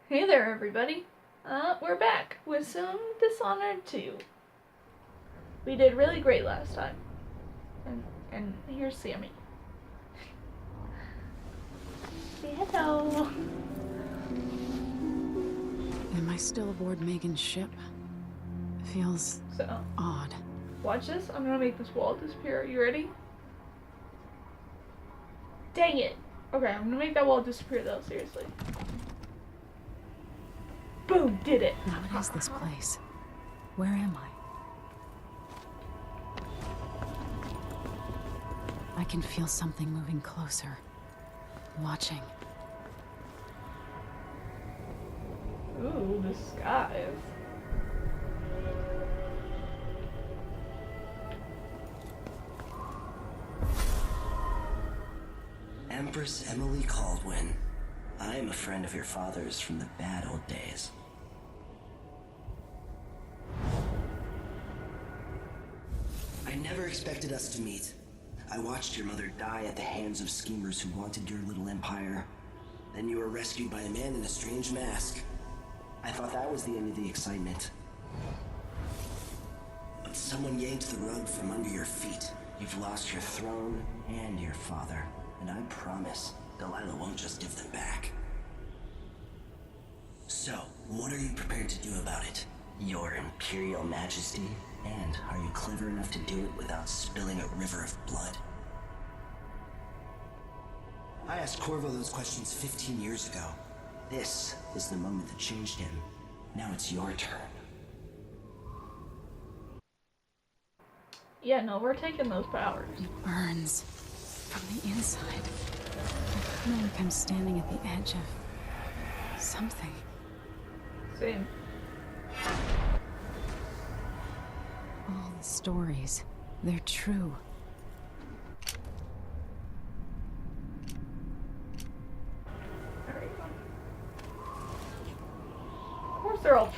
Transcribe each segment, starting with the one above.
Hey there, everybody. We're back with some Dishonored 2. We did really great last time. And here's Sammy. Say hello. Am I still aboard Megan's ship? Feels So, odd. watch this. I'm gonna make this wall disappear. You ready? Dang it. Okay, I'm gonna make that wall disappear though, seriously. Boom, did it. What is this place? Where am I? I can feel something moving closer. Watching. Ooh, the skies. Empress Emily Caldwin. I am a friend of your father's from the bad old days. I never expected us to meet. I watched your mother die at the hands of schemers who wanted your little empire. Then you were rescued by a man in a strange mask. I thought that was the end of the excitement. But someone yanked the rug from under your feet. You've lost your throne and your father. And I promise, Delilah won't just give them back. So, what are you prepared to do about it? Your Imperial Majesty? And are you clever enough to do it without spilling a river of blood? I asked Corvo those questions 15 years ago. This is the moment that changed him. Now it's your turn. Yeah, no, we're taking those powers. It burns from the inside. I feel like I'm standing at the edge of something. Same. All the stories, they're true. Alright. Of course they're all.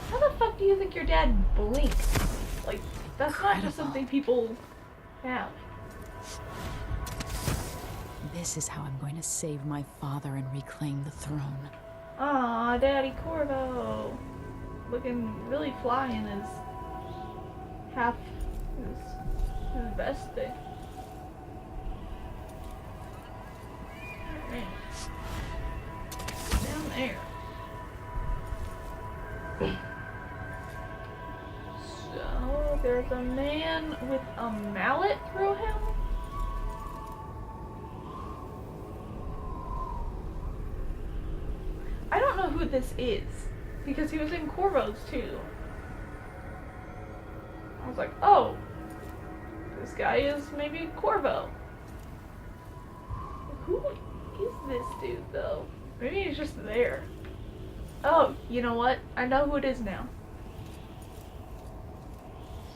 How the fuck do you think your dad blinked? Like, that's not just Incredible. something people have. This is how I'm going to save my father and reclaim the throne. Aw, Daddy Corvo. Looking really fly in his half his best thing. Alright. Down there. So there's a man with a mallet through him. I don't know who this is because he was in Corvo's too. I was like, oh, this guy is maybe Corvo. Who is this dude though? Maybe he's just there. Oh, you know what? I know who it is now.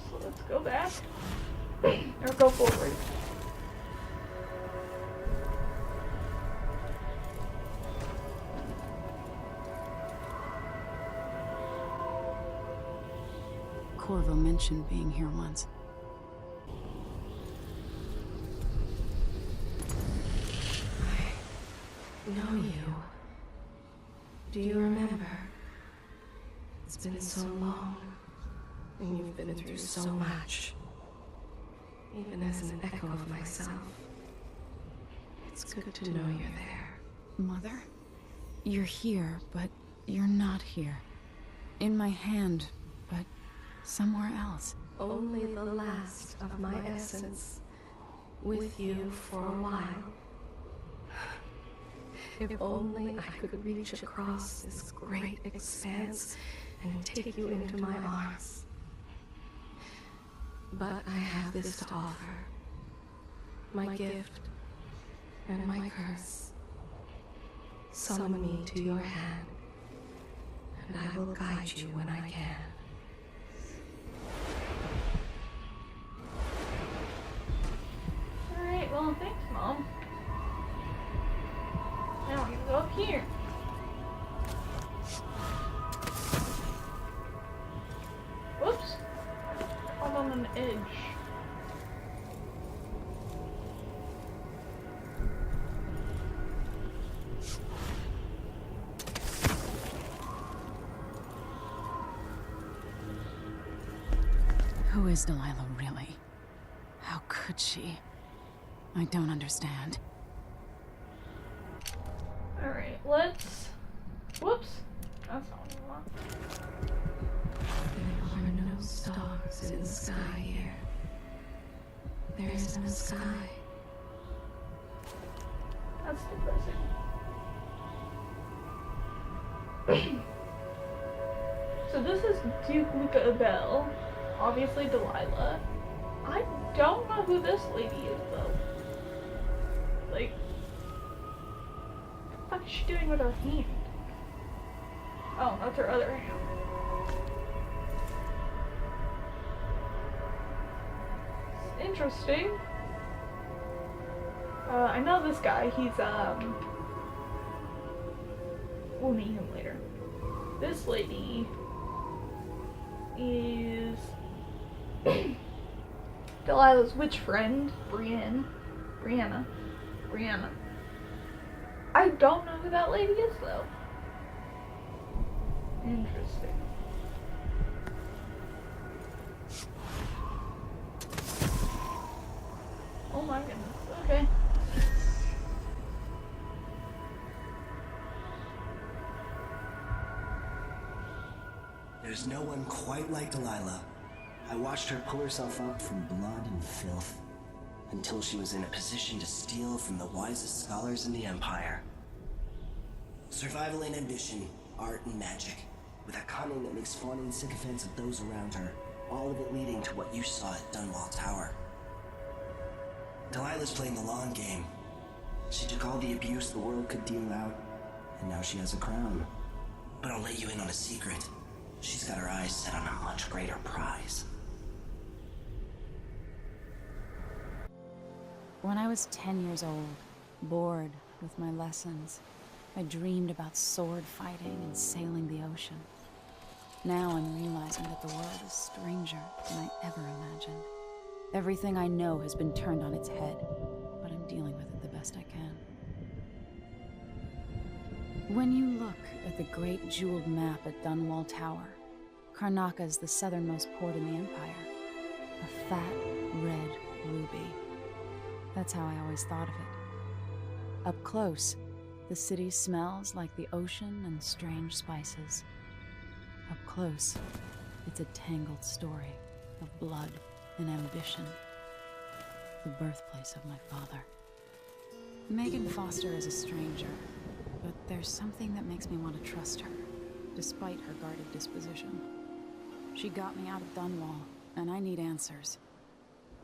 So let's go back. Or go forward. Corvo mentioned being here once. I know you. Do you remember? It's been so long, and you've been through so much. Even as an echo of myself, it's good to know you're there. Mother? You're here, but you're not here. In my hand, but somewhere else. Only the last of my essence, with you for a while. If only I could reach across this great expanse and take you into my arms. But I have this to offer. My gift and my curse. Summon me to your hand, and I will guide you when I can. Alright, well, thanks, Mom. Now we can go up here. Whoops. I'm on an edge. is Delilah really? How could she? I don't understand. Alright, let's... Whoops. That's not what I want. There are no stars in the sky here. There is no sky. That's depressing. So this is Duke Luca Abel. Obviously Delilah. I don't know who this lady is though. Like, what the fuck is she doing with her hand? Oh, that's her other hand. Interesting. I know this guy. He's we'll meet him later. This lady is Delilah's witch friend, Brianna. I don't know who that lady is though. Interesting. Oh my goodness. Okay. There's no one quite like Delilah. I watched her pull herself up from blood and filth until she was in a position to steal from the wisest scholars in the Empire. Survival and ambition, art and magic, with a cunning that makes fawning sycophants of those around her, all of it leading to what you saw at Dunwall Tower. Delilah's playing the long game. She took all the abuse the world could deal out, and now she has a crown. But I'll let you in on a secret. She's got her eyes set on a much greater prize. When I was 10 years old, bored with my lessons, I dreamed about sword fighting and sailing the ocean. Now I'm realizing that the world is stranger than I ever imagined. Everything I know has been turned on its head, but I'm dealing with it the best I can. When you look at the great jeweled map at Dunwall Tower, Karnaca is the southernmost port in the Empire. A fat, red ruby. That's how I always thought of it. Up close, the city smells like the ocean and strange spices. Up close, it's a tangled story of blood and ambition. The birthplace of my father. Megan Foster is a stranger, but there's something that makes me want to trust her, despite her guarded disposition. She got me out of Dunwall, and I need answers.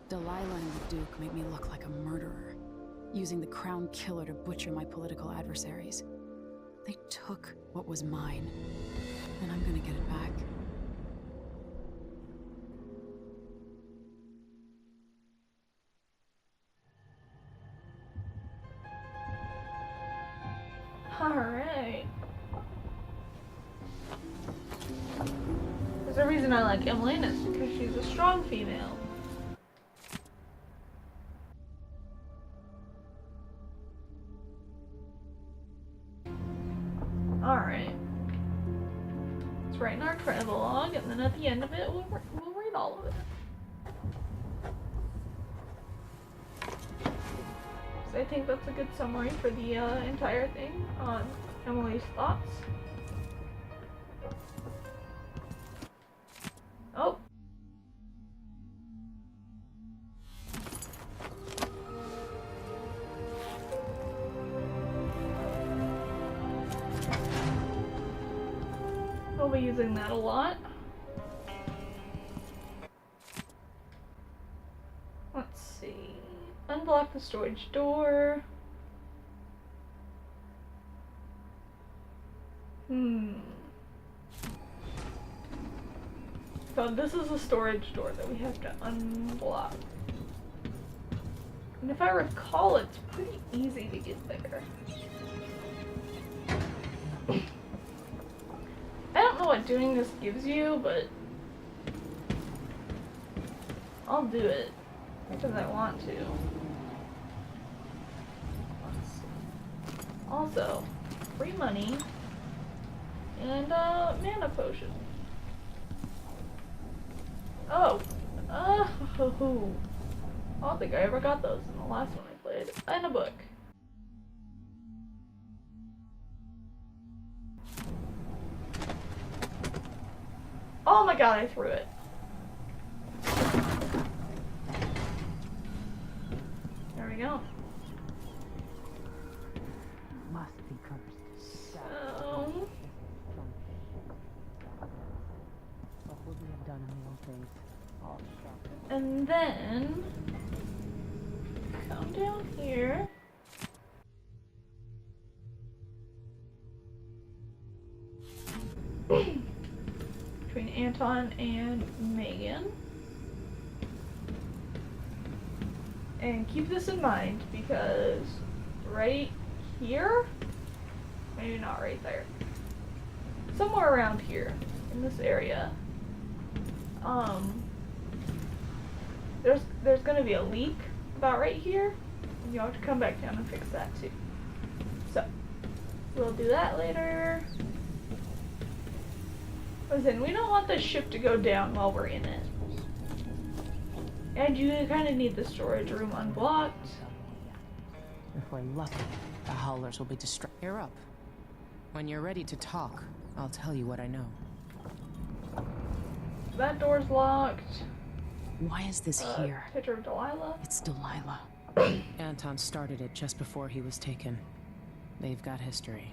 Delilah and the Duke made me look like a murderer, using the Crown Killer to butcher my political adversaries. They took what was mine, and I'm gonna get it back. Alright. There's a reason I like Emmeline, it's because she's a strong female. Alright. Let's write in our travelogue, and then at the end of it, we'll read all of it. So I think that's a good summary for the entire thing on Emily's thoughts. Oh. We'll be using that a lot. Let's see. Unblock the storage door. So this is a storage door that we have to unblock. And if I recall, it's pretty easy to get there. I don't know what doing this gives you, but I'll do it because I want to. Let's see. Also, free money and mana potion. Oh, Oh, I don't think I ever got those in the last one I played. And a book. Oh my god, I threw it. There we go. Must be cursed. So... What would we have done in the old days? All shot. And then... come down here. Between Anton and Megan. And keep this in mind because right here, maybe not right there, somewhere around here in this area, there's gonna be a leak about right here, and you'll have to come back down and fix that too. So we'll do that later. Listen, we don't want the ship to go down while we're in it. And you kind of need the storage room unblocked. If we're lucky, the Howlers will be distracted. You're up. When you're ready to talk, I'll tell you what I know. That door's locked. Why is this here? Picture of Delilah. It's Delilah. Anton started it just before he was taken. They've got history,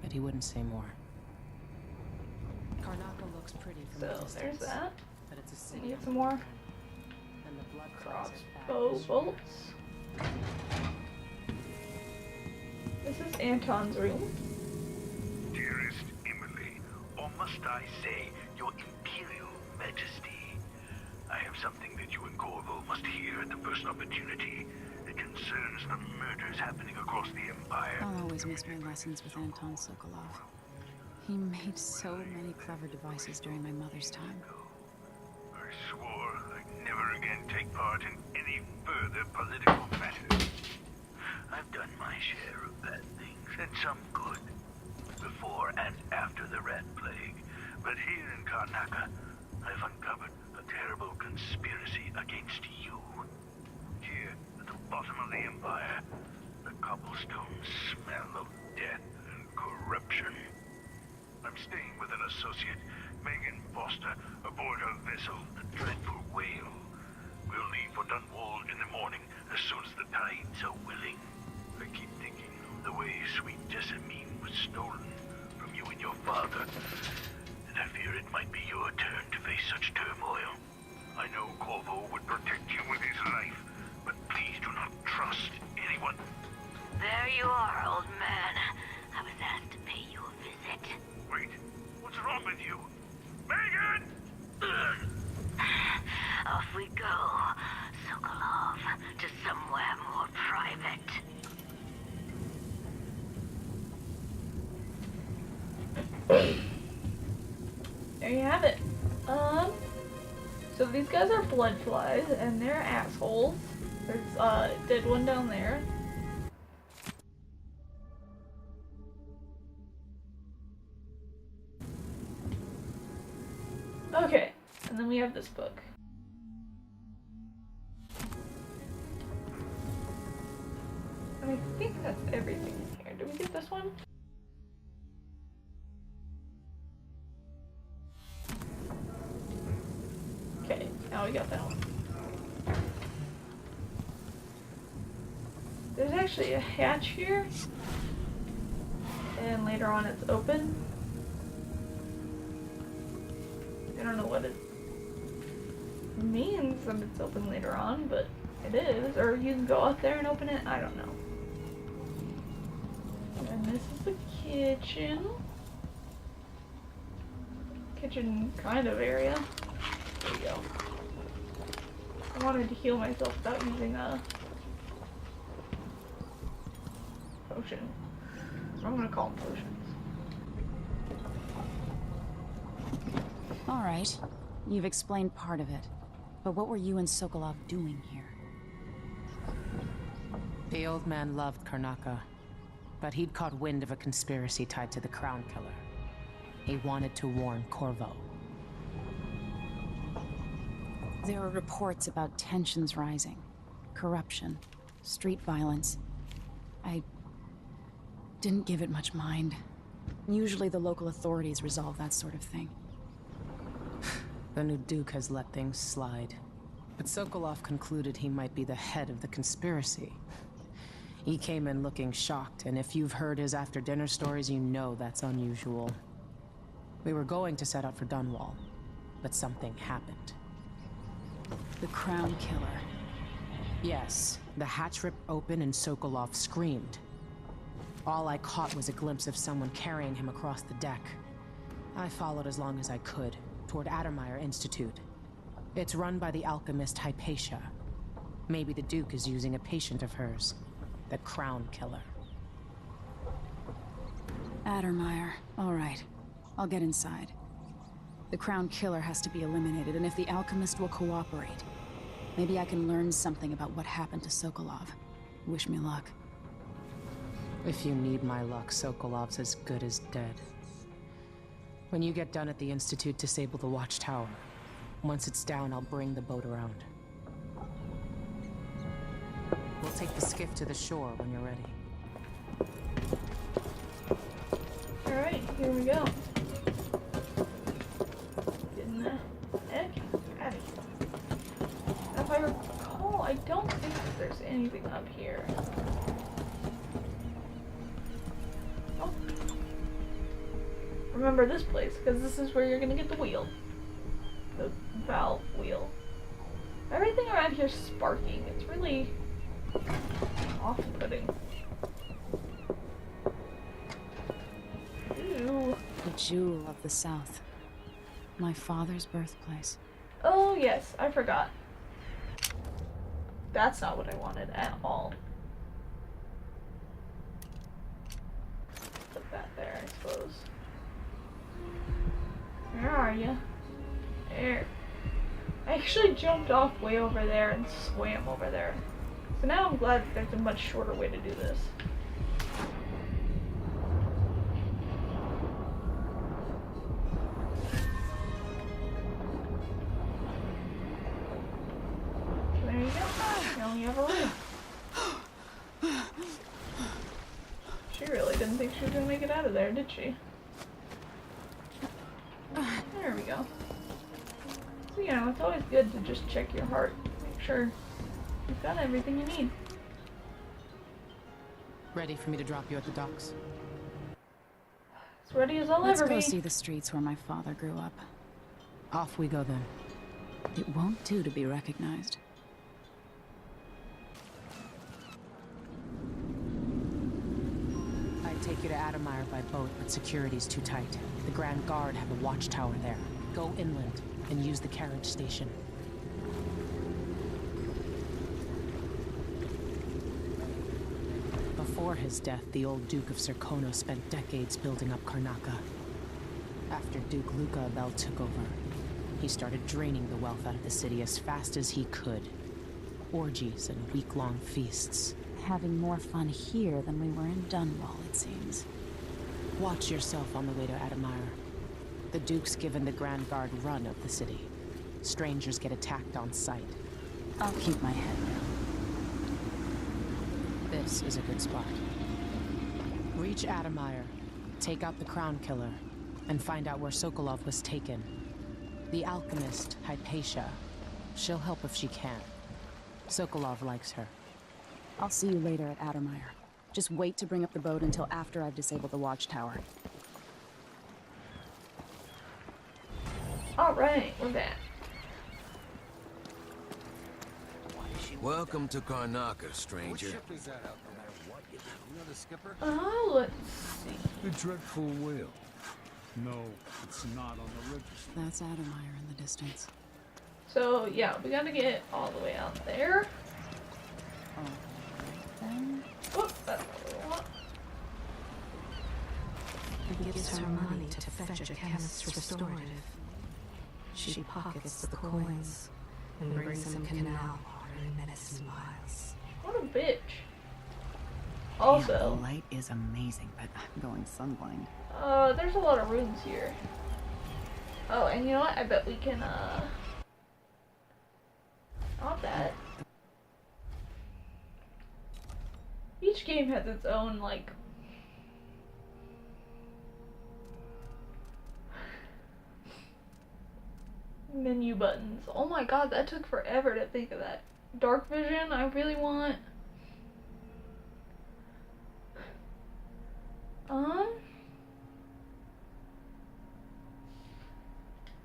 but he wouldn't say more. Karnaca looks pretty from a So distance, there's that. but it's a I city. need some more And the blood crossbow bolts. This is Anton's room. Dearest Emily, or must I say, your Imperial Majesty, I have something that you and Corvo must hear at the first opportunity. It concerns the murders happening across the Empire. I'll always miss my lessons with Anton Sokolov. He made so many clever devices during my mother's time. I swore I'd never again take part in any further political matters. I've done my share of bad things, and some good, before and after the Rat Plague. But here in Karnaca, I've uncovered a terrible conspiracy against you. Here, at the bottom of the Empire, the cobblestones smell of death and corruption. I'm staying with an associate, Megan Foster, aboard her vessel, the Dreadful Whale. We'll leave for Dunwall in the morning, as soon as the tides are willing. I keep thinking of the way sweet Jessamine was stolen from you and your father, and I fear it might be your turn to face such turmoil. I know Corvo would protect you with his life, but please do not trust anyone. There you are, old man. I was asked to pay you a visit. Wait, what's wrong with you? Megan! Off we go, Sokolov, to somewhere more private. There you have it. So these guys are blood flies, and they're assholes. There's a dead one down there. Okay, and then we have this book. And I think that's everything in here. Did we get this one? Okay, now we got that one. There's actually a hatch here. And later on it's open. I don't know what it means that it's open later on, but it is. Or you can go out there and open it. I don't know. And this is the kitchen. Kitchen kind of area. There we go. I wanted to heal myself without using a potion. I'm gonna call them potions. All right. You've explained part of it. But what were you and Sokolov doing here? The old man loved Karnaca, but he'd caught wind of a conspiracy tied to the Crown Killer. He wanted to warn Corvo. There are reports about tensions rising, corruption, street violence. I didn't give it much mind. Usually the local authorities resolve that sort of thing. The new Duke has let things slide. But Sokolov concluded he might be the head of the conspiracy. He came in looking shocked, and if you've heard his after-dinner stories, you know that's unusual. We were going to set out for Dunwall, but something happened. The Crown Killer. Yes, the hatch ripped open and Sokolov screamed. All I caught was a glimpse of someone carrying him across the deck. I followed as long as I could, toward Addermeyer Institute. It's run by the alchemist Hypatia. Maybe the Duke is using a patient of hers, the Crown Killer. Addermeyer. All right. I'll get inside. The Crown Killer has to be eliminated, and if the alchemist will cooperate, maybe I can learn something about what happened to Sokolov. Wish me luck. If you need my luck, Sokolov's as good as dead. When you get done at the Institute, disable the watchtower. Once it's down, I'll bring the boat around. We'll take the skiff to the shore when you're ready. Alright, here we go. Getting the heck out of here. If I recall, I don't think that there's anything up here. Oh. Remember this place, because this is where you're gonna get the wheel. The valve wheel. Everything around here is sparking. It's really off-putting. Ooh. The jewel of the South. My father's birthplace. Oh yes, I forgot. That's not what I wanted at all. Put that there, I suppose. Where are you? There. I actually jumped off way over there and swam over there. So now I'm glad that there's a much shorter way to do this. There you go. You only have a room. She really didn't think she was gonna make it out of there, did she? There we go. So, you know, it's always good to just check your heart. Make sure you've got everything you need. Ready for me to drop you at the docks? As ready as I'll Let's ever go be. see the streets where my father grew up. Off we go then. It won't do to be recognized. I'd take you to Addermeyer by boat, but security's too tight. The Grand Guard have a watchtower there. Go inland and use the carriage station. Before his death, the old Duke of Serkonos spent decades building up Karnaca. After Duke Luca Abel took over, he started draining the wealth out of the city as fast as he could. Orgies and week-long feasts. Having more fun here than we were in Dunwall, it seems. Watch yourself on the way to Addermeyer. The Duke's given the Grand Guard run of the city. Strangers get attacked on sight. I'll keep my head down. This is a good spot. Reach Addermeyer, take out the Crown Killer, and find out where Sokolov was taken. The alchemist, Hypatia. She'll help if she can. Sokolov likes her. I'll see you later at Addermeyer. Just wait to bring up the boat until after I've disabled the watchtower. Alright, we're back. Welcome to Karnaca, stranger. Oh, let's see. The dreadful whale. No, it's not on the register. That's Addermeyer in the distance. So, yeah, we gotta get all the way out there. Then Whoop, that's not what we want. It gives her money to fetch a chemist's restorative. She pockets the coins and brings them canal water and medicine vials. What a bitch. The Also, light is amazing, but I'm going sunblind. there's a lot of rooms here. Oh, and you know what? I bet we can, each game has its own, like, menu buttons. Oh my god, that took forever to think of that. Dark vision, I really want.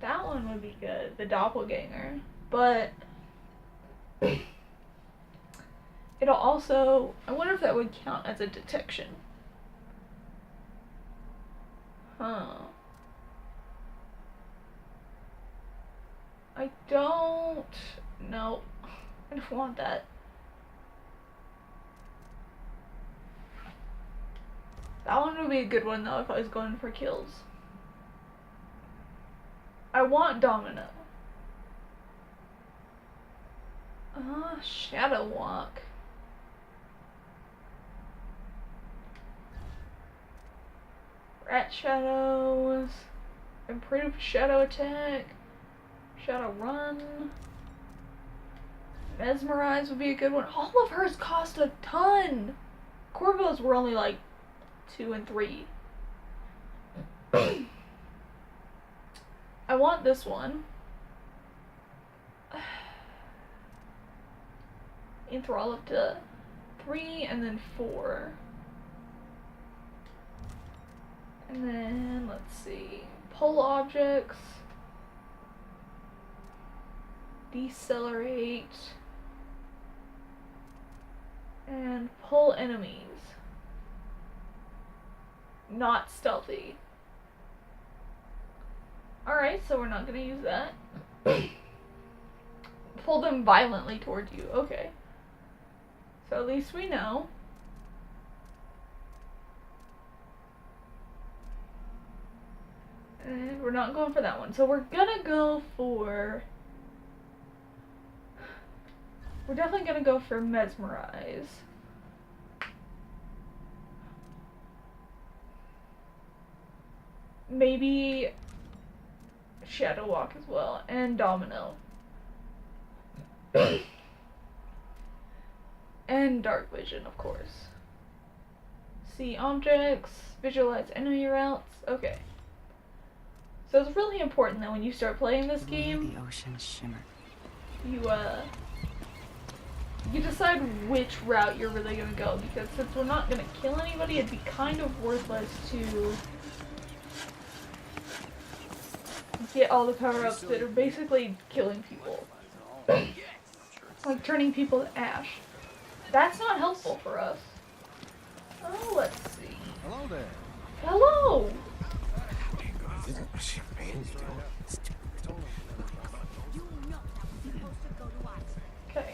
That one would be good, the doppelganger. But it'll also, I wonder if that would count as a detection. Huh. I don't, no, I don't want that. That one would be a good one though if I was going for kills. I want Domino. Shadow Walk. Rat Shadows. Improved Shadow Attack. Shadow Run. Mesmerize would be a good one. All of hers cost a ton. Corvo's were only like 2 and 3. I want this one. Enthrall up to 3 and then 4. And then, let's see. Pull objects. Decelerate. And pull enemies. Not stealthy. Alright, so we're not gonna use that. Pull them violently towards you. Okay. So at least we know. And we're not going for that one. So we're gonna go for... We're definitely gonna go for Mesmerize. Maybe Shadow Walk as well, and Domino. And Dark Vision, of course. See objects, visualize enemy routes. Okay. So it's really important that when you start playing this game, The ocean shimmered. you decide which route you're really gonna go, because since we're not gonna kill anybody, it'd be kind of worthless to get all the power-ups that are basically killing people. Like turning people to ash. That's not helpful for us. Oh, let's see. Hello there. Hello! Okay.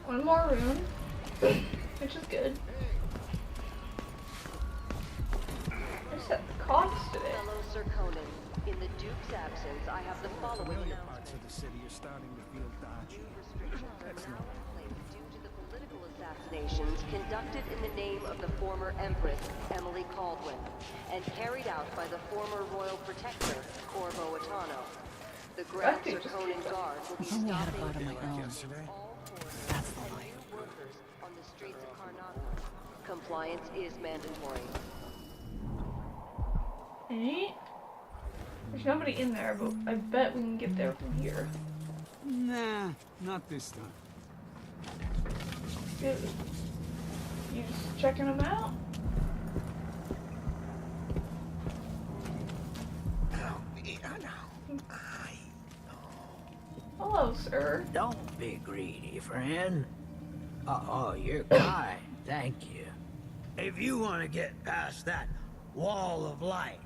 One more rune, which is good. I just have coughs today. Fellow Sir Conan, in the Duke's absence, I have the following Familiar announcement. parts of the city are starting to feel dodgy. New restrictions are now in place due to the political assassinations conducted in the name of the former Empress, Emily Caldwin, and carried out by the former Royal Protector, Corvo Attano. The Grand Sir Conan Guard will be If only I had a stopping boat of my own. all forces That's the and life. new workers on the streets of Karnaca. Compliance is mandatory. Alright. There's nobody in there, but I bet we can get there from here. Nah, not this time. Good. You just checking them out? Hello, sir. Don't be greedy, friend. Oh, you're kind. Thank you. If you want to get past that wall of light,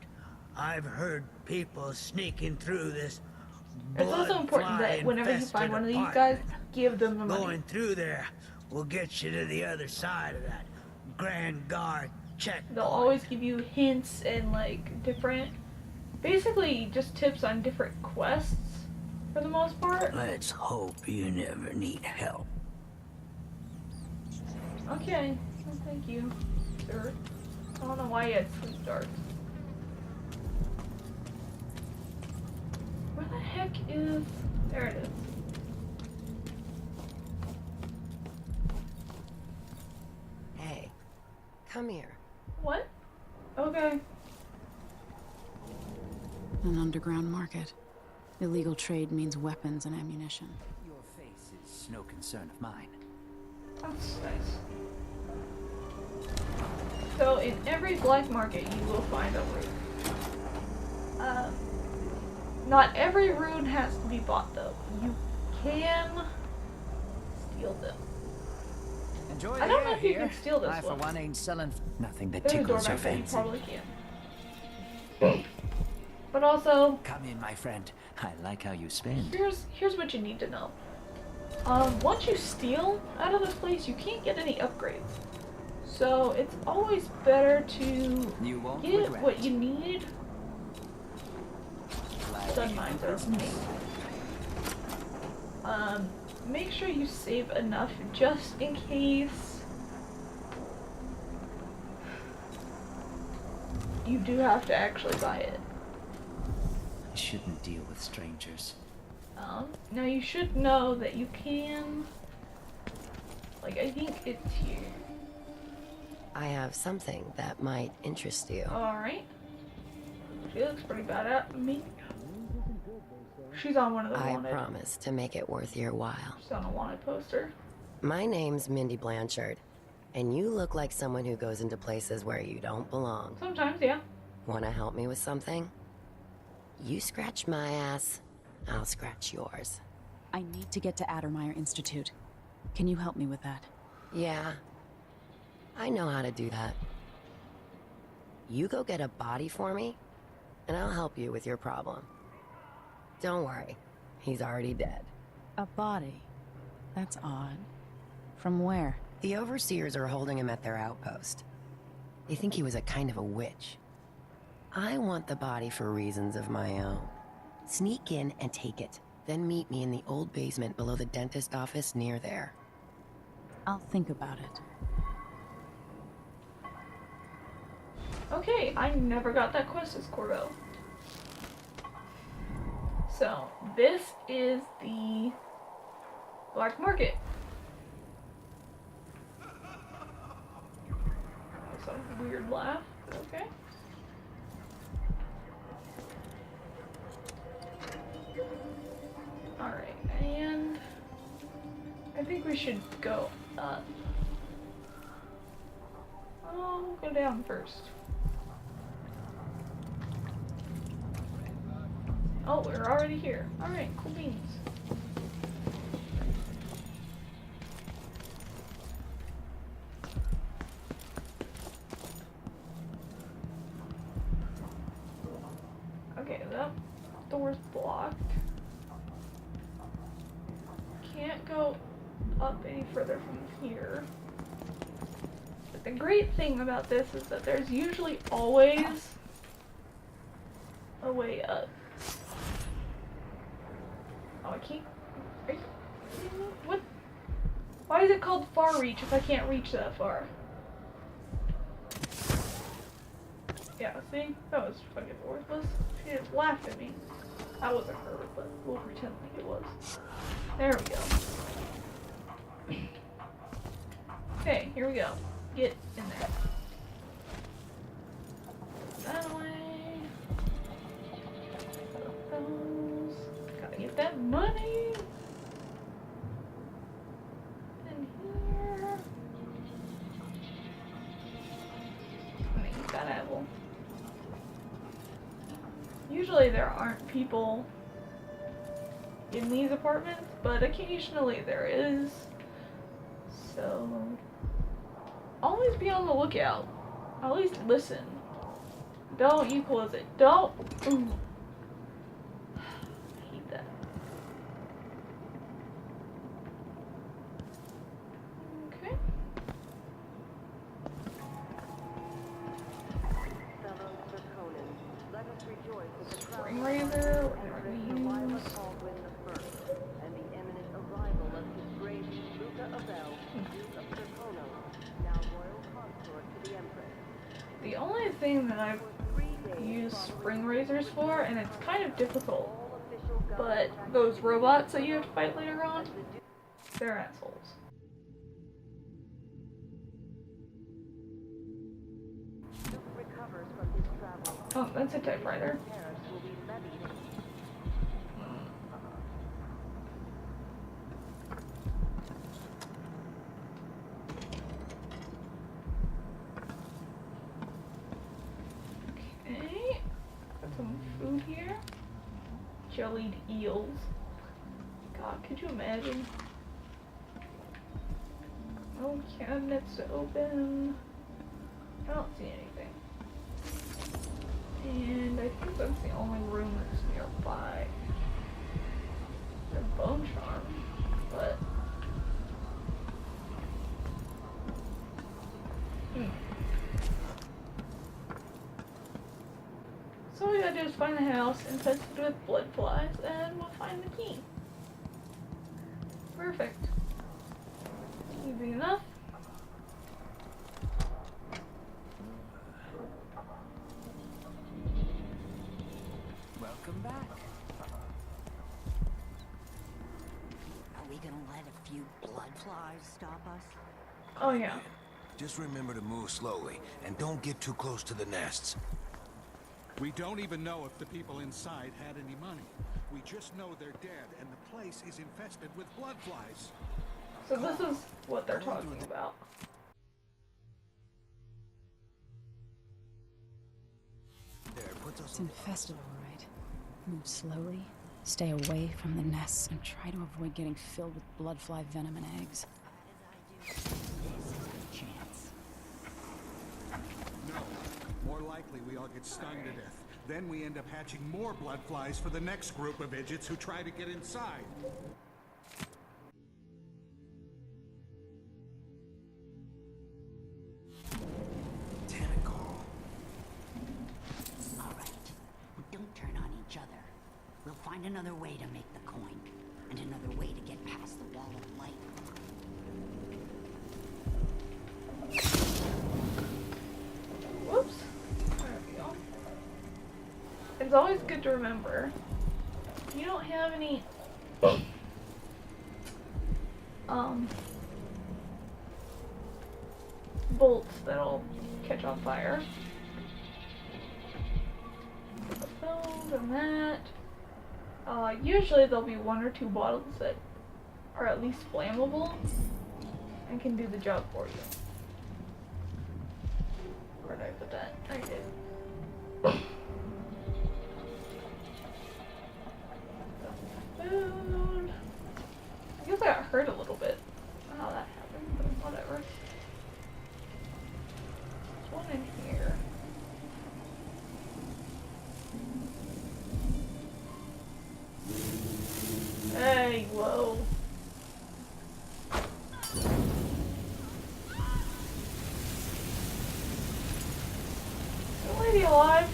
I've heard people sneaking through this. It's also important that whenever you find one of these guys, give them the money. Going through there will get you to the other side of that Grand Guard checkpoint. They'll always give you hints and like different, basically just tips on different quests for the most part. Let's hope you never need help. Okay, well, thank you, sir. I don't know why you had sleep darts. Where the heck is... There it is. Hey, Come here. What? Okay. An underground market. Illegal trade means weapons and ammunition. Your face is no concern of mine. That's nice. So in every black market you will find a rune. Not every rune has to be bought though. You can steal them. Enjoy I don't know if you can steal this I, for one, ain't selling nothing that There's a door tickles your back there, you fancy. probably can. But also, Come in, my friend. I like how you spin. here's what you need to know. Once you steal out of this place, you can't get any upgrades. So it's always better to get what you need. Stun mines are amazing. Make sure you save enough just in case you do have to actually buy it. I shouldn't deal with strangers. Now you should know that you can, like, I think it's here. I have something that might interest you. Alright. She looks pretty bad at me. She's on one of the I wanted. promise to make it worth your while. She's on a wanted poster. My name's Mindy Blanchard, and you look like someone who goes into places where you don't belong. Sometimes, yeah. Wanna help me with something? You scratch my ass, I'll scratch yours. I need to get to Addermeyer Institute. Can you help me with that? Yeah, I know how to do that. You go get a body for me, and I'll help you with your problem. Don't worry, he's already dead. A body? That's odd. From where? The overseers are holding him at their outpost. They think he was a kind of a witch. I want the body for reasons of my own. Sneak in and take it, then meet me in the old basement below the dentist office near there. I'll think about it. Okay, I never got that quest as Corvo. So, this is the black market. Some weird laugh, okay. Alright, and I think we should go up. Oh, go down first. Oh, we're already here. Alright, cool beans. Okay, that door's blocked. Can't go up any further from here. But the great thing about this is that there's usually always a way up. Oh, I can't. What? Why is it called far reach if I can't reach that far? Yeah, see? That was fucking worthless. She just laughed at me. That wasn't her, but we'll pretend like it was. There we go. Okay, here we go. Get in there. That way. Those. Gotta get that money. In here. I'm gonna eat that apple. Usually there aren't people in these apartments, but occasionally there is. So always be on the lookout. At least listen. Don't you close it. Don't. Ooh. I hate that. Okay. Spring Razor, we're gonna use. The only thing that I've used spring razors for, and it's kind of difficult, but those robots that you have to fight later on, they're assholes. Oh, that's a typewriter. Okay. Got some food here. Jellied eels. God, could you imagine? No cabinets to open. I don't see anything. And I think that's the only room that's nearby. A bone charm, but so all we gotta do is find the house infested with blood flies, and we'll find the key. Perfect. Easy enough. Welcome back. Are we gonna let a few blood flies stop us? Oh yeah. Just remember to move slowly, and don't get too close to the nests. We don't even know if the people inside had any money. We just know they're dead, and the place is infested with blood flies. So this is what they're talking about. It's infested, all right. Move slowly, stay away from the nests, and try to avoid getting filled with blood fly venom and eggs. No. More likely we all get stung to death. Then we end up hatching more blood flies for the next group of idiots who try to get inside. All right. Don't turn on each other. We'll find another way to make the coin, and another way to get past the wall of light. Whoops. There we go. It's always good to remember. You don't have any bolts that'll catch on fire. Those and that. Usually there'll be one or two bottles that are at least flammable and can do the job for you. Where did I put that? I did. Food. I guess I got hurt a little bit. I don't know how that happened, but whatever. There's one in here. Hey, whoa. Is the lady alive?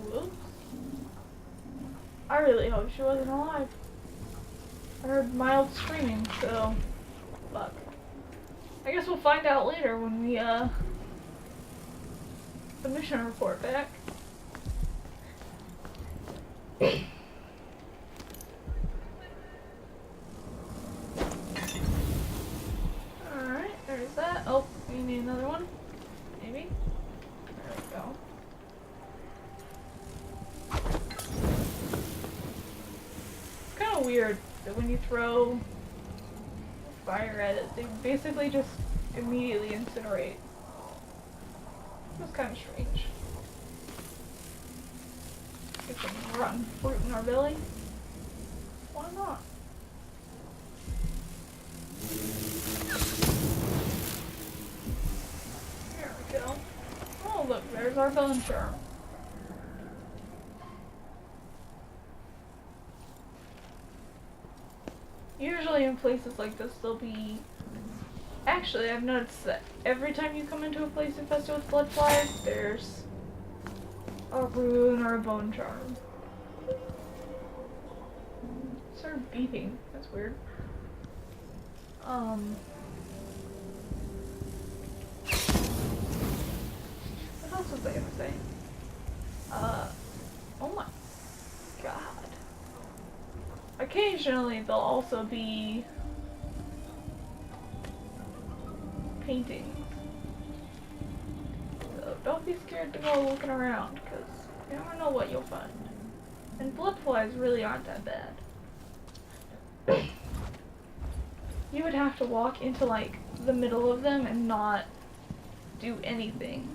Whoops. I really hope she wasn't alive. I heard mild screaming, so fuck. I guess we'll find out later when we the mission report back. Alright, there's that. Oh, we need another one. Maybe. There we go. It's kind of weird that when you throw fire at it, they basically just immediately incinerate. It's kind of strange. Get some rotten fruit in our belly. Why not? There we go. Oh look, there's our bone charm. Usually in places like this there'll be... Actually, I've noticed that every time you come into a place infested with blood flies, there's a rune or a bone charm. Started beeping. That's weird. What else was I gonna say? Oh my god. Occasionally there'll also be paintings don't be scared to go looking around, because you never know what you'll find. And blood flies really aren't that bad. You would have to walk into, like, the middle of them and not do anything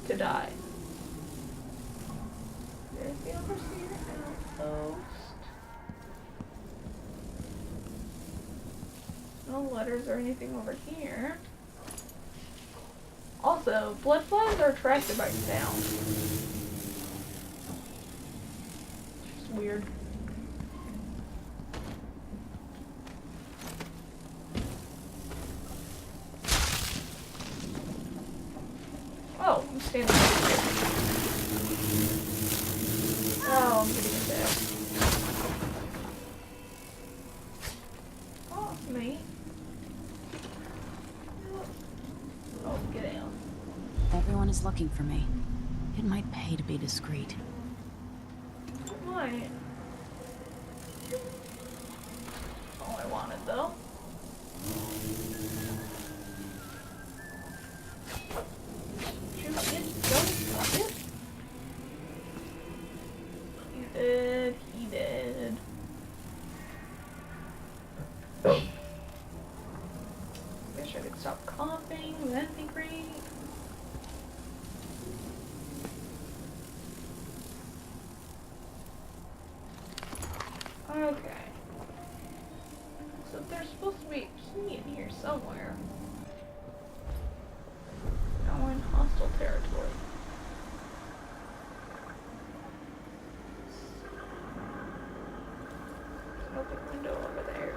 to die. There's the overseer outpost. No letters or anything over here. Also, blood flies are attracted by sound. It's weird. Oh, I'm standing right here. Oh, I'm getting it there. Oh, me. Oh, get out. Everyone is looking for me. It might pay to be discreet. Why? All I wanted, though. Shoot it, don't stop it. He did. Wish I could stop coughing, that'd be great. Okay. So there's supposed to be a key in here somewhere. Now we're in hostile territory. There's an open window over there.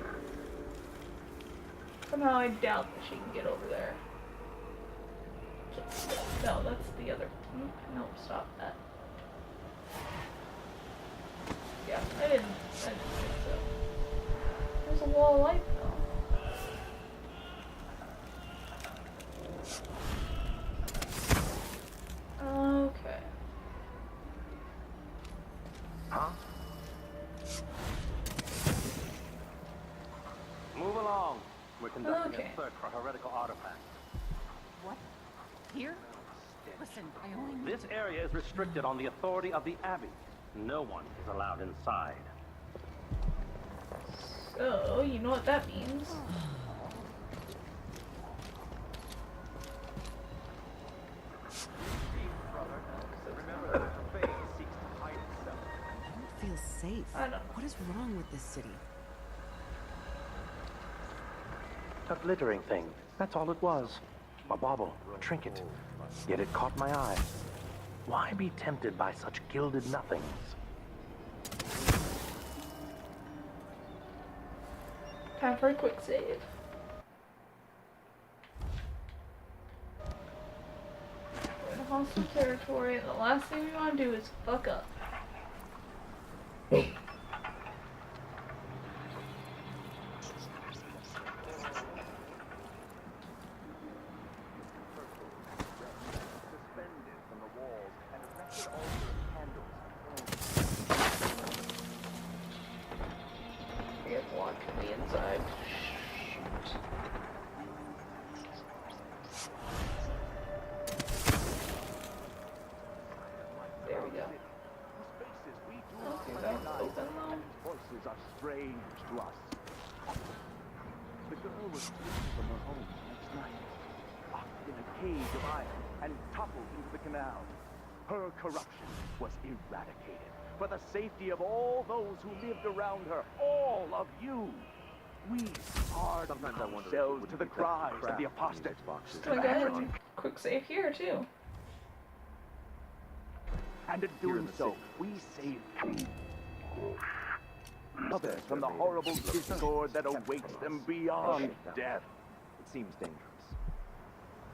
Somehow I doubt that she can get over there. No, that's the other. No, stop that. Yeah, I didn't think so. There's a wall of light though. Okay. Huh? Move along. We're conducting Okay. a search for heretical artifacts. What? Here? Listen, I only... This area is restricted on the authority of the Abbey. No one is allowed inside. So, you know what that means. I don't feel safe. I don't know. What is wrong with this city? A glittering thing. That's all it was. A bauble, a trinket. Yet it caught my eye. Why be tempted by such gilded nothings? Time for a quick save. We're in hostile territory, and the last thing we want to do is fuck up. I get blocked from the inside. There we go. Okay, that's open though. Voices are strange to us. The girl was taken from her home last night, locked in a cage of iron, and toppled into the canal. Her corruption was eradicated for the safety of all those who lived around her, all of you. We harden ourselves to the cries of the apostate. So I go ahead and quick save here too. And in doing so, we save others from the horrible discord that awaits them beyond death. It seems dangerous.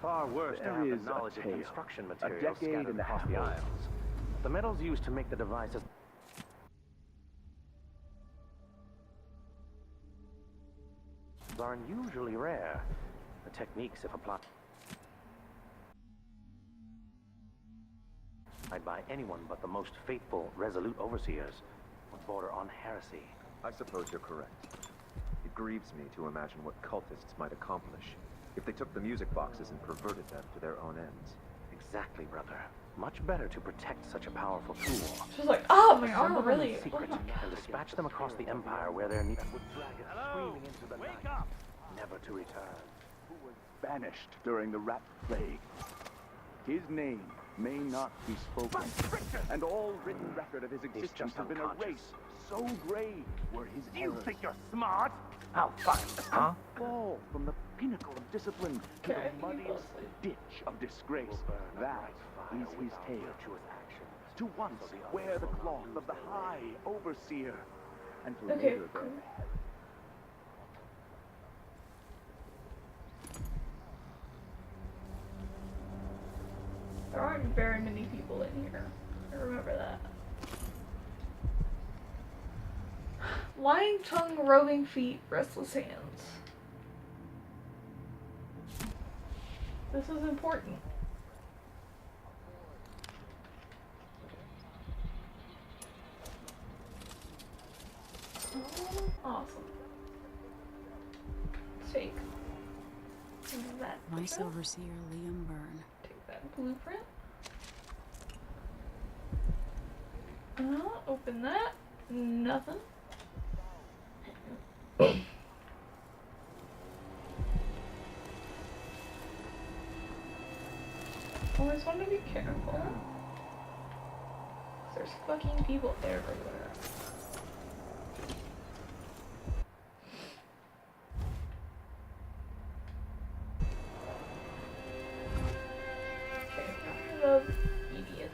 Far worse to have the knowledge of construction materials scattered across the isles. The metals used to make the devices are unusually rare. The techniques, if applied by anyone but the most faithful, resolute overseers, would border on heresy. I suppose you're correct. It grieves me to imagine what cultists might accomplish if they took the music boxes and perverted them to their own ends. Exactly, brother. Much better to protect such a powerful tool. She's like, oh, my Assemble armor them in really. secret and dispatch them across the Empire where they're needed. Hello! Wake up! Never to return. Who was banished during the Rat Plague. His name may not be spoken, and all written record of his existence has been erased. So grave were his errors. You think you're smart? How fine, huh? Fall from the pinnacle of discipline to the muddiest ditch of disgrace. That is his tale. To once wear the cloth of the High Overseer, and to Okay, later cool. bear There aren't very many people in here. I remember that. Lying tongue, roving feet, restless hands. This is important. Oh, awesome. Take that. Vice Overseer Liam Byrne. Take that blueprint. Open that. Nothing. Always want to be careful. There's fucking people everywhere. Okay, I love idiots.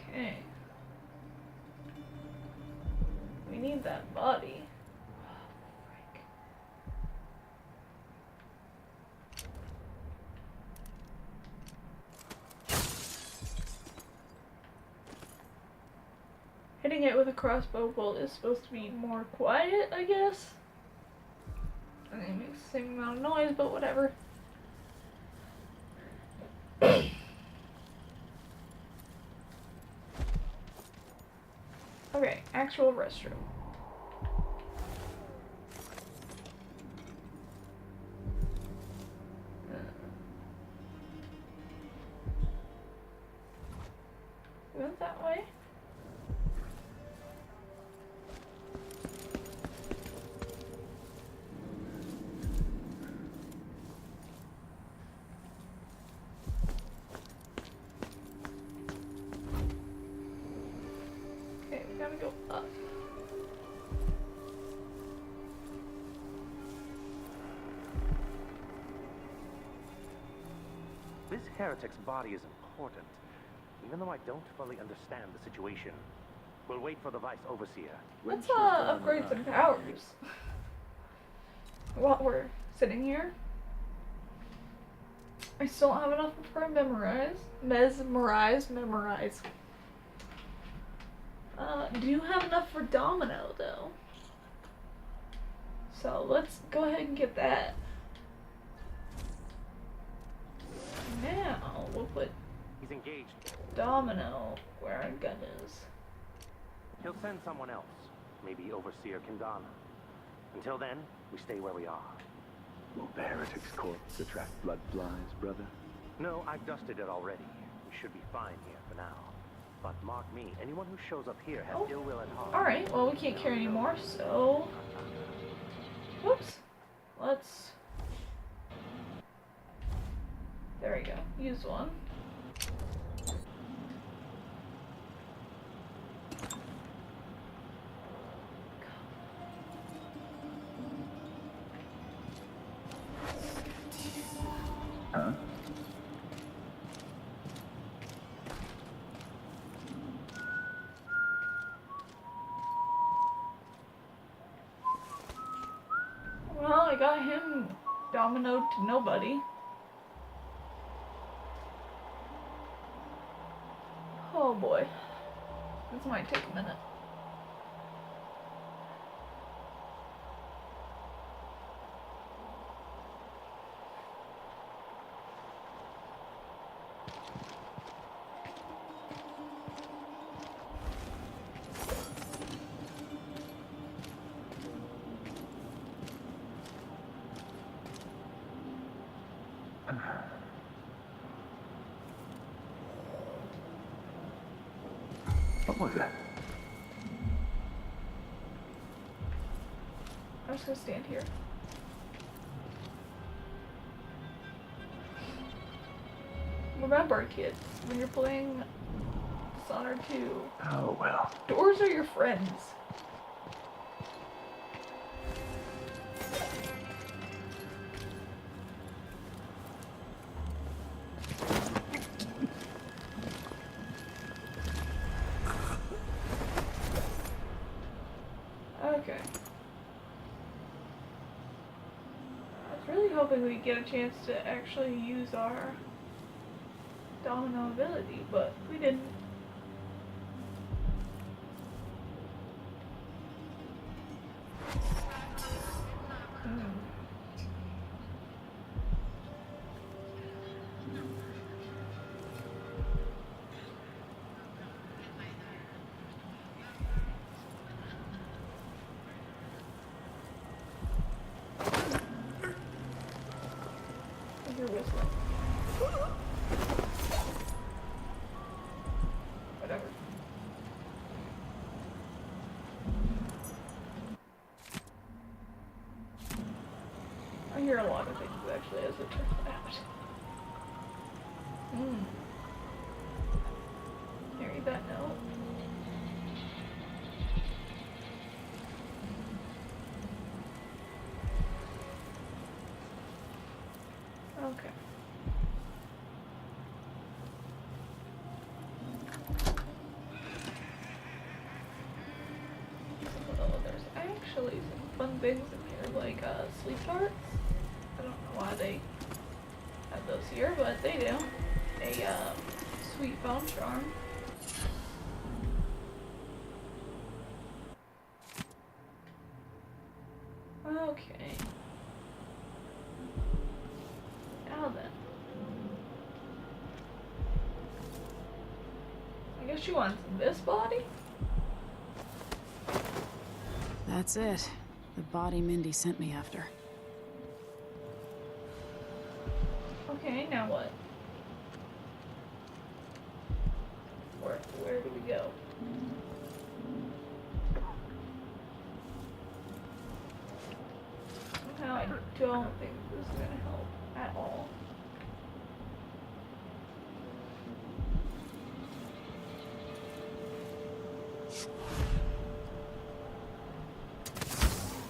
Okay. We need that body. Frick. Hitting it with a crossbow bolt is supposed to be more quiet, I guess. And it makes the same amount of noise, but whatever. Okay, actual restroom. Went that way? Okay, we gotta go up. This heretic's body is important, even though I don't fully understand the situation. We'll wait for the Vice Overseer. Let's upgrade some powers. While we're sitting here. I still don't have enough for memorize. Do you have enough for Domino though? So let's go ahead and get that. Now we'll put He's engaged. Domino where our gun is. He'll send someone else, maybe Overseer Kindana. Until then, we stay where we are. Will the heretic's corpse attract blood flies, brother? No, I've dusted it already. We should be fine here for now. But mark me, anyone who shows up here has ill will at heart. Alright, well we can't carry anymore, so... Whoops. Let's... There we go. Use one. Huh? Well, I got him dominoed to nobody. Oh boy. This might take a minute. What was that? I'm just gonna stand here. Remember, kids, when you're playing Dishonored 2, Oh, well. doors are your friends. Okay. I was really hoping we'd get a chance to actually use our domino ability, but we didn't. You're whistling. Whatever. I hear a lot of things actually as it turns out. Read that note. Okay. Oh, there's actually some fun things in here, like sleep darts. I don't know why they have those here, but they do. A sweet bone charm. Okay. Now then. I guess she wants this body? That's it. The body Mindy sent me after. Okay, now what? Where do we go? Somehow I don't think this is gonna help at all.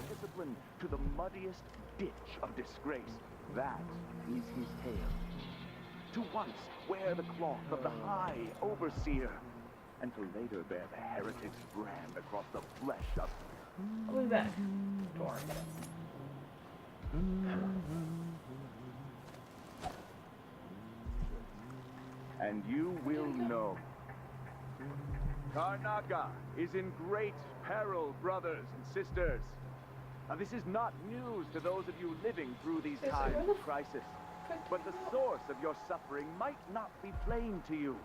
Disciplined to the muddiest ditch of disgrace. That is his tale. To once wear the cloth of the High Overseer, and to later bear the heretic's brand across the flesh of... I'll be back. Don't worry. And you will know. Karnaca is in great peril, brothers and sisters. Now, this is not news to those of you living through these times of crisis. But the source of your suffering might not be plain to you.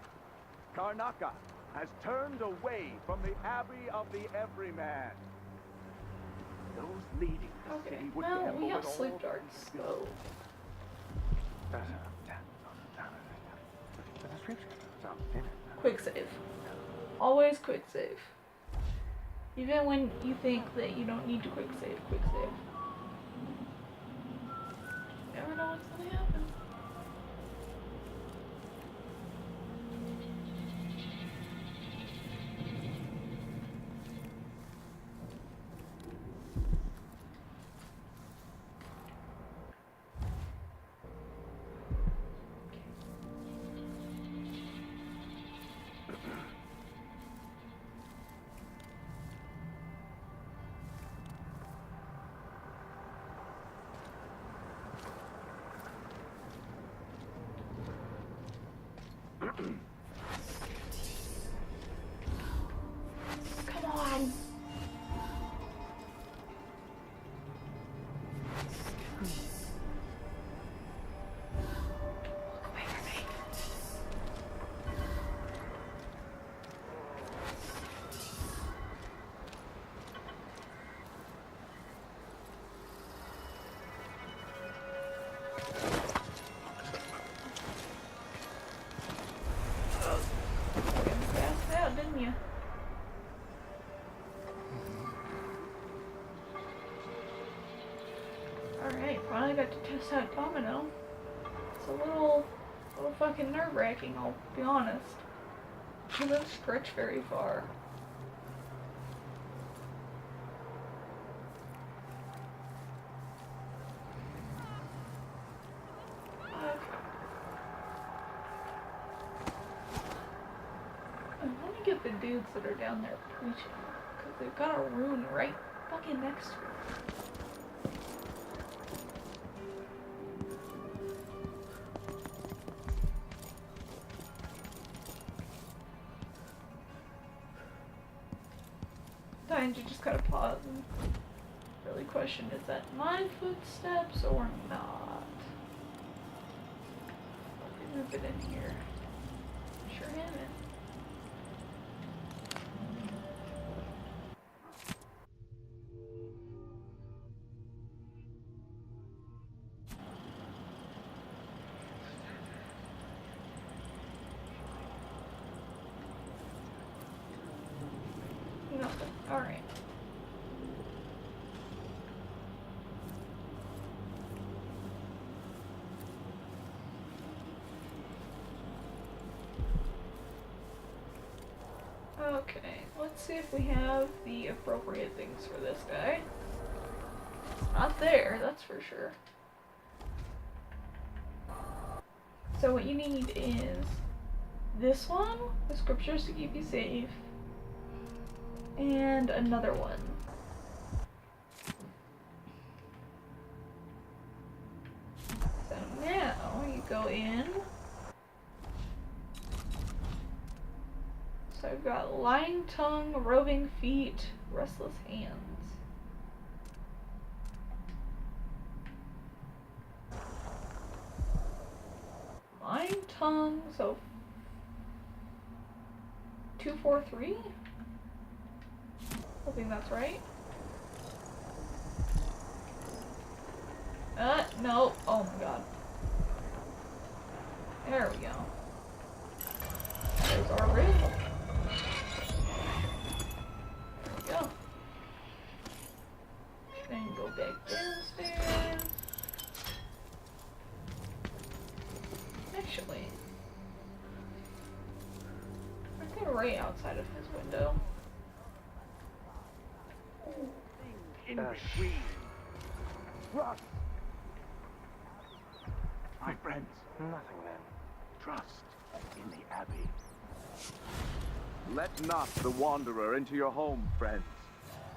Karnaca has turned away from the Abbey of the Everyman. Those leading the city would well, gamble we have with all sleep darts, so... Quick save. Always quick save. Even when you think that you don't need to quick save, quick save. You never know what's gonna happen. Finally got to test out Domino. It's a little fucking nerve-wracking, I'll be honest. He doesn't stretch very far. I want to get the dudes that are down there preaching, because they've got a rune right fucking next to it. Sometimes you just gotta pause and really question, is that my footsteps or not? Let me move it in here. Sure am it. Nothing. Alright. Okay, let's see if we have the appropriate things for this guy. Not there, that's for sure. So what you need is this one, the scriptures to keep you safe, and another one. So now you go in. So I've got lying tongue, roving feet, restless hands. Lying tongue, so 243? Hoping that's right. No. Oh my god. There we go. There's our room. There we go. Then go back downstairs. Actually, I think right outside of his window. In between. Trust. My friends. Nothing then. Trust in the Abbey. Let not the wanderer into your home, friends.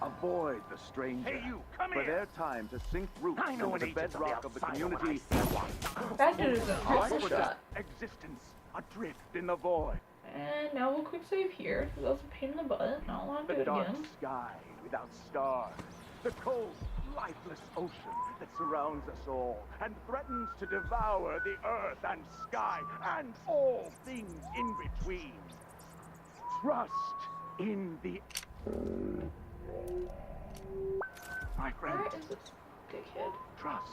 Avoid the stranger. Hey, you, come For here. their time to sink roots I know into an the agent on the bedrock of the outside when I community. see one. That dude is an awful Life shot. Existence adrift in the void. And now we'll quick save here, because that was a pain in the butt, and I don't want to do The it dark again. sky without stars. The cold, lifeless ocean that surrounds us all and threatens to devour the earth and sky and all things in between. Trust in the... My friend, Where is this dickhead? trust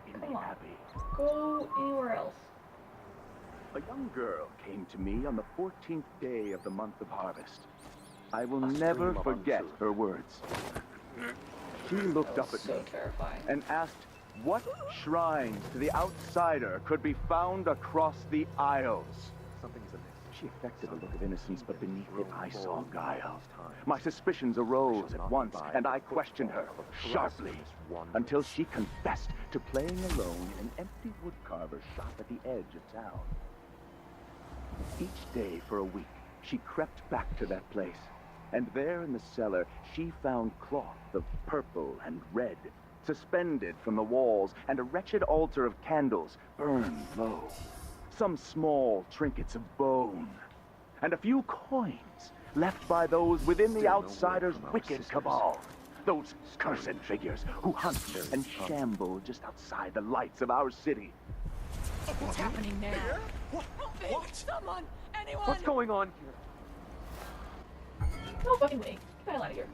in Come the on. Abbey. Go anywhere else. A young girl came to me on the 14th day of the month of harvest. I will A never stream of forget untruth. her words. She looked That up was at so me terrifying. and asked what shrines to the outsider could be found across the Isles. Something's amiss. She affected a look of innocence, but beneath it I saw guile. My suspicions arose at once, and I questioned her sharply until she confessed to playing alone in an empty woodcarver shop at the edge of town. Each day for a week, she crept back to that place, and there in the cellar she found cloth of purple and red, suspended from the walls, and a wretched altar of candles burned low. Some small trinkets of bone, and a few coins left by those within the outsider's wicked cabal. Those cursed figures who hunt and shamble just outside the lights of our city. What's happening now? What? Someone! Anyone! What's going on here? No fucking way. Get the hell out of here.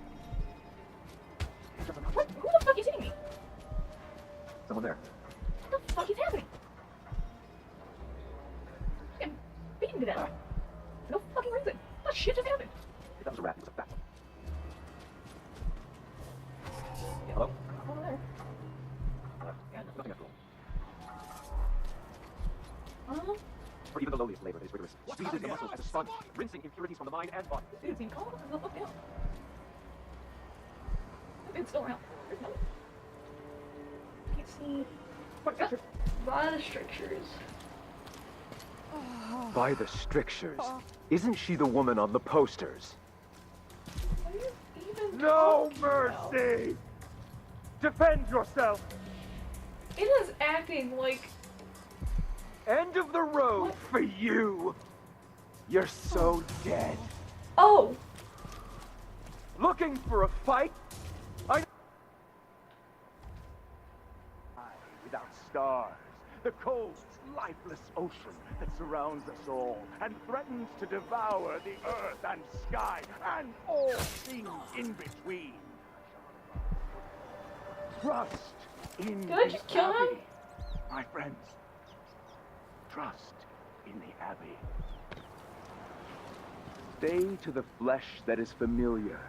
What? Who the fuck is hitting me? Someone there. What the fuck is happening? I'm beaten to death. No fucking reason. What shit just happened? That was a rat. It was a bat. Hello? Over there. Nothing slowly as labor that is rigorous. Squeezes the muscles as a sponge, rinsing impurities from the mind and body. Is he cold? It's still around. Can't see. By the strictures. By the strictures. Isn't she the woman on the posters? No mercy! Defend yourself! It is acting like... End of the road for you! You're so dead. Oh! Looking for a fight? Without stars, the cold, lifeless ocean that surrounds us all and threatens to devour the earth and sky and all things in between. Trust in Did I the just kill him? Abbey, my friends. Trust in the Abbey. Stay to the flesh that is familiar,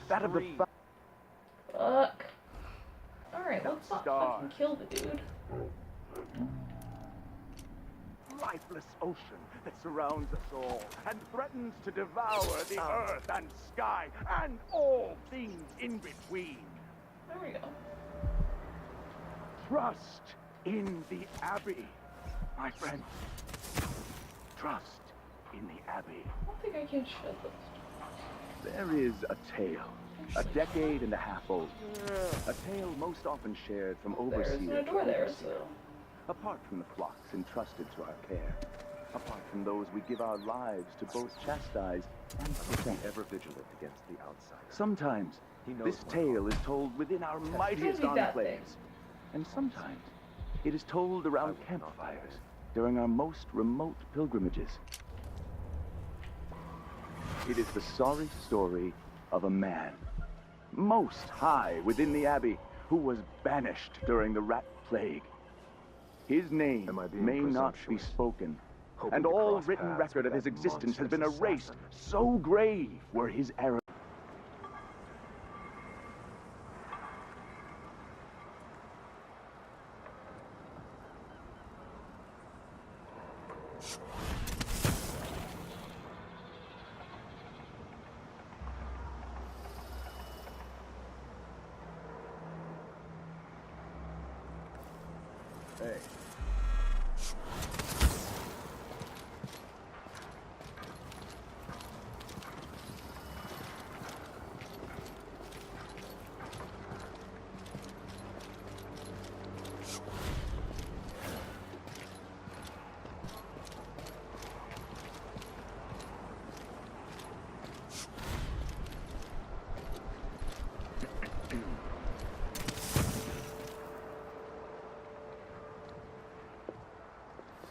that of the Fuck. Alright, let's not fucking kill the dude. lifeless ocean that surrounds us all and threatens to devour the earth and sky and all things in between. There we go. Trust in the Abbey, my friend. Trust in the Abbey. I don't think I can shut this. There is a tale, a decade and a half old. A tale most often shared from There overseer isn't a to door there, overseer. so... Apart from the flocks entrusted to our care, apart from those we give our lives to both chastise and protect. Ever vigilant against the outside. Sometimes this tale is told within our mightiest enclaves, and sometimes it is told around campfires during our most remote pilgrimages. It is the sorry story of a man, most high within the Abbey, who was banished during the rat plague. His name may not be spoken, and all written record of his existence has been erased. So grave were his errors. Hey.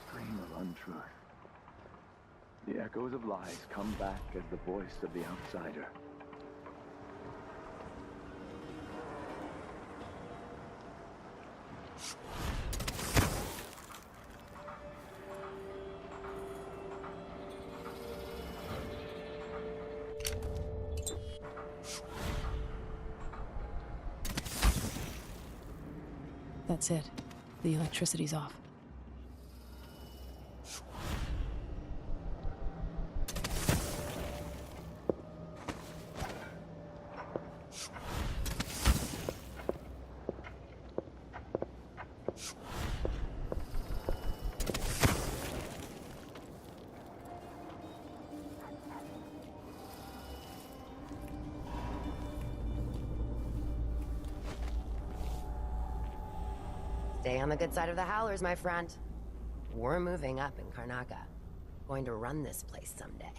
Stream of untruth. The echoes of lies come back as the voice of the outsider. That's it. The electricity's off. Stay on the good side of the Howlers, my friend. We're moving up in Karnaca. Going to run this place someday.